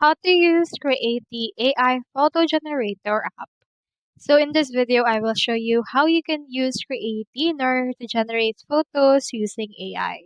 How to use Creati AI photo generator app. So in this video, I will show you how you can use Creati in order to generate photos using AI.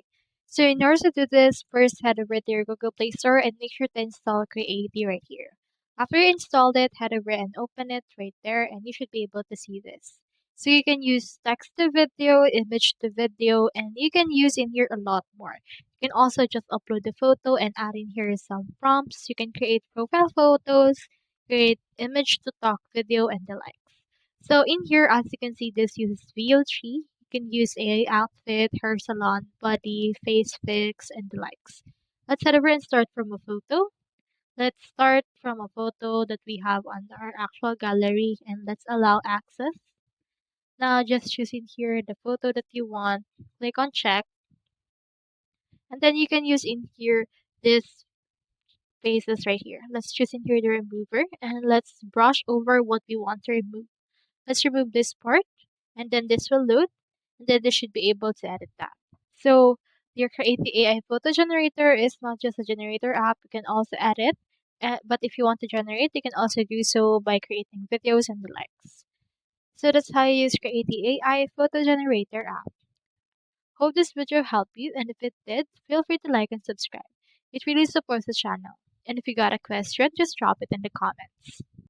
So in order to do this, first head over to your Google Play Store and make sure to install Creati right here. After you installed it, head over and open it right there and you should be able to see this. So you can use text to video, image to video, and you can use in here a lot more. You can also just upload the photo and add in here some prompts. You can create profile photos, create image to talk video, and the likes. So in here, as you can see, this uses VO3. You can use a outfit, hair salon, body, face fix, and the likes. Let's head over and start from a photo. Let's start from a photo that we have on our actual gallery and let's allow access. Now just choose in here the photo that you want. Click on check. And then you can use in here this faces right here. Let's choose in here the remover and let's brush over what we want to remove. Let's remove this part and then this will load and then this should be able to edit that. So your Creati AI photo generator is not just a generator app, you can also edit. But if you want to generate, you can also do so by creating videos and the likes. So that's how you use Creati AI photo generator app. Hope this video helped you, and if it did, feel free to like and subscribe. It really supports the channel. And if you got a question, just drop it in the comments.